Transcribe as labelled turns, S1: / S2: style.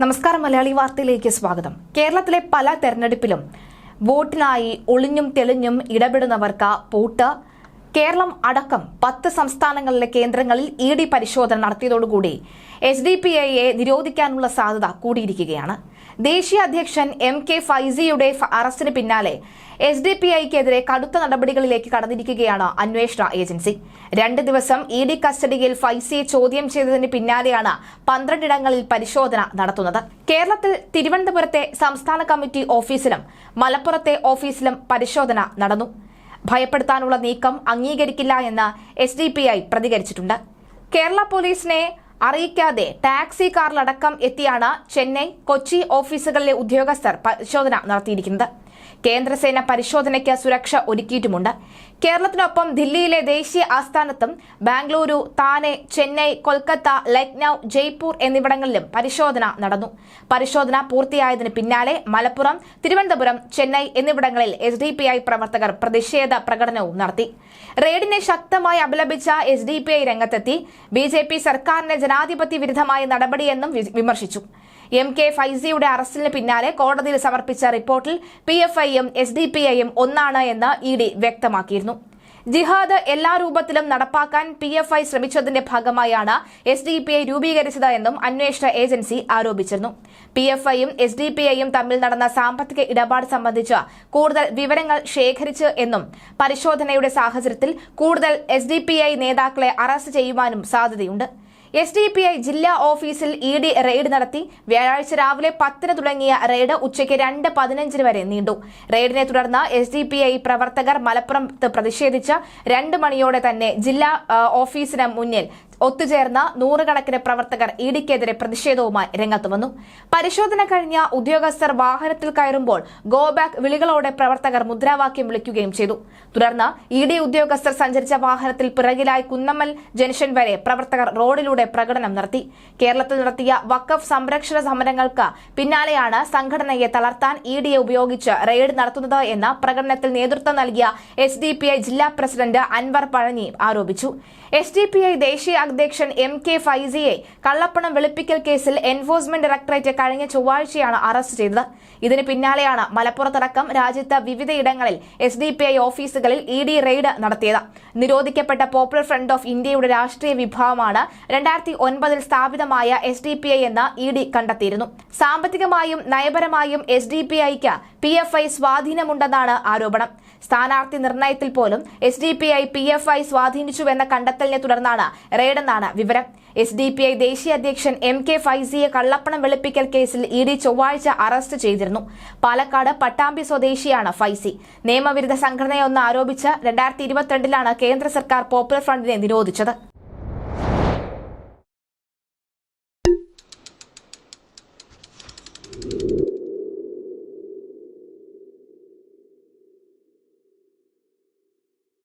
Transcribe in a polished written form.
S1: നമസ്കാരം, മലയാളി വാർത്തയിലേക്ക് സ്വാഗതം. കേരളത്തിലെ പല തെരഞ്ഞെടുപ്പിലും വോട്ടിനായി ഒളിഞ്ഞും തെളിഞ്ഞും ഇടപെടുന്നവർക്ക് പൂട്ട്. കേരളം അടക്കം 10 സംസ്ഥാനങ്ങളിലെ കേന്ദ്രങ്ങളിൽ ഇഡി പരിശോധന നടത്തിയതോടുകൂടി SDPIയെ നിരോധിക്കാനുള്ള സാധ്യത കൂടിയിരിക്കുകയാണ്. ദേശീയ അധ്യക്ഷൻ MK ഫൈസിയുടെ അറസ്റ്റിന് പിന്നാലെ SDPIക്കെതിരെ കടുത്ത നടപടികളിലേക്ക് കടന്നിരിക്കുകയാണ് അന്വേഷണ ഏജൻസി. 2 ദിവസം ഇഡി കസ്റ്റഡിയിൽ ഫൈസിയെ ചോദ്യം ചെയ്തതിന് പിന്നാലെയാണ് 12 ഇടങ്ങളിൽ പരിശോധന നടത്തുന്നത്. കേരളത്തിൽ തിരുവനന്തപുരത്തെ സംസ്ഥാന കമ്മിറ്റി ഓഫീസിലും മലപ്പുറത്തെ ഓഫീസിലും പരിശോധന നടന്നു. ഭയപ്പെടുത്താനുള്ള നീക്കം അംഗീകരിക്കില്ല എന്ന് SDPI പ്രതികരിച്ചിട്ടുണ്ട്. കേരള പോലീസിനെ അറിയിക്കാതെ ടാക്സി കാറിലടക്കം എത്തിയാണ് ചെന്നൈ, കൊച്ചി ഓഫീസുകളിലെ ഉദ്യോഗസ്ഥർ പരിശോധന നടത്തിയിരിക്കുന്നത്. കേന്ദ്രസേന പരിശോധനയ്ക്ക് സുരക്ഷ ഒരുക്കിയിട്ടുമുണ്ട്. കേരളത്തിനൊപ്പം ദില്ലിയിലെ ദേശീയ ആസ്ഥാനത്തും ബാംഗ്ലൂരു, താനെ, ചെന്നൈ, കൊൽക്കത്ത, ലക്നൌ, ജയ്പൂർ എന്നിവിടങ്ങളിലും പരിശോധന നടന്നു. പരിശോധന പൂർത്തിയായതിനു പിന്നാലെ മലപ്പുറം, തിരുവനന്തപുരം, ചെന്നൈ എന്നിവിടങ്ങളിൽ SDPI പ്രവർത്തകർ പ്രതിഷേധ പ്രകടനവും നടത്തി. റെയ്ഡിനെ ശക്തമായി അപലപിച്ച SDPI രംഗത്തെത്തി. BJP സർക്കാരിന്റെ ജനാധിപത്യ വിരുദ്ധമായ നടപടിയെന്നും വിമർശിച്ചു. MK ഫൈസിയുടെ അറസ്റ്റിന് പിന്നാലെ കോടതിയിൽ സമർപ്പിച്ച റിപ്പോർട്ടിൽ PFIയും SDPIയും ഒന്നാണ് എന്ന് ഇഡി വ്യക്തമാക്കിയിരുന്നു. ജിഹാദ് എല്ലാ രൂപത്തിലും നടപ്പാക്കാൻ PFI ശ്രമിച്ചതിന്റെ ഭാഗമായാണ് SDPI രൂപീകരിച്ചത് എന്നും അന്വേഷണ ഏജൻസി ആരോപിച്ചിരുന്നു. PFIയും SDPIയും തമ്മിൽ നടന്ന സാമ്പത്തിക ഇടപാട് സംബന്ധിച്ച് കൂടുതൽ വിവരങ്ങൾ ശേഖരിച്ചു എന്നും പരിശോധനയുടെ സാഹചര്യത്തിൽ കൂടുതൽ SDPI നേതാക്കളെ അറസ്റ്റ് ചെയ്യുവാനും സാധ്യതയുണ്ട്. SDPI ജില്ലാ ഓഫീസിൽ ഇഡി റെയ്ഡ് നടത്തി. വ്യാഴാഴ്ച രാവിലെ 10 തുടങ്ങിയ റെയ്ഡ് ഉച്ചയ്ക്ക് 2:15 വരെ നീണ്ടു. റെയ്ഡിനെ തുടർന്ന് SDPI പ്രവർത്തകർ മലപ്പുറത്ത് പ്രതിഷേധിച്ച് 2 മണിയോടെ തന്നെ ജില്ലാ ഓഫീസിന് മുന്നിൽ ഒത്തുചേർന്ന നൂറുകണക്കിന് പ്രവർത്തകർ ഇഡിക്കെതിരെ പ്രതിഷേധവുമായി രംഗത്ത് വന്നു. പരിശോധന കഴിഞ്ഞ ഉദ്യോഗസ്ഥർ വാഹനത്തിൽ കയറുമ്പോൾ ഗോ ബാക്ക് വിളികളോടെ പ്രവർത്തകർ മുദ്രാവാക്യം വിളിക്കുകയും ചെയ്തു. തുടർന്ന് ഇഡി ഉദ്യോഗസ്ഥർ സഞ്ചരിച്ച വാഹനത്തിൽ പിറകിലായി കുന്നമ്മൽ ജംഗ്ഷൻ വരെ പ്രവർത്തകർ റോഡിലൂടെ പ്രകടനം നടത്തി. കേരളത്തിൽ നടത്തിയ വഖഫ് സംരക്ഷണ സമരങ്ങൾക്ക് പിന്നാലെയാണ് സംഘടനയെ തളർത്താൻ ഇഡിയെ ഉപയോഗിച്ച് റെയ്ഡ് നടത്തുന്നത് എന്ന് പ്രകടനത്തിൽ നേതൃത്വം നൽകിയ SDPI ജില്ലാ പ്രസിഡന്റ് അൻവർ പഴഞ്ഞി ആരോപിച്ചു. SDPI ദേശീയ അധ്യക്ഷൻ MK ഫൈസിയെ കള്ളപ്പണം വെളുപ്പിക്കൽ കേസിൽ എൻഫോഴ്സ്മെന്റ് ഡയറക്ടറേറ്റ് കഴിഞ്ഞ ചൊവ്വാഴ്ചയാണ് അറസ്റ്റ് ചെയ്തത്. ഇതിന് പിന്നാലെയാണ് മലപ്പുറത്തടക്കം രാജ്യത്ത് വിവിധയിടങ്ങളിൽ SDPI ഓഫീസുകളിൽ ഇഡി റെയ്ഡ് നടത്തിയത്. നിരോധിക്കപ്പെട്ട പോപ്പുലർ ഫ്രണ്ട് ഓഫ് ഇന്ത്യയുടെ രാഷ്ട്രീയ വിഭാഗമാണ് 2009 സ്ഥാപിതമായ SDPI എന്ന് ഇഡി കണ്ടെത്തിയിരുന്നു. സാമ്പത്തികമായും നയപരമായും SDPIക്ക് PFI സ്വാധീനമുണ്ടെന്നാണ് ആരോപണം. സ്ഥാനാർത്ഥി നിർണയത്തിൽ പോലും SDPI PFI സ്വാധീനിച്ചുവെന്ന കണ്ടെത്തലിനെ തുടർന്നാണ് റെയ്ഡെന്നാണ് വിവരം. SDPI ദേശീയ അധ്യക്ഷൻ MK ഫൈസിയെ കള്ളപ്പണം വെളുപ്പിക്കൽ കേസിൽ ഇഡി ചൊവ്വാഴ്ച അറസ്റ്റ് ചെയ്തിരുന്നു. പാലക്കാട് പട്ടാമ്പി സ്വദേശിയാണ് ഫൈസി. നിയമവിരുദ്ധ സംഘടനയൊന്ന് ആരോപിച്ച് 2022 കേന്ദ്ര സർക്കാർ പോപ്പുലർ ഫ്രണ്ടിനെ നിരോധിച്ചത്.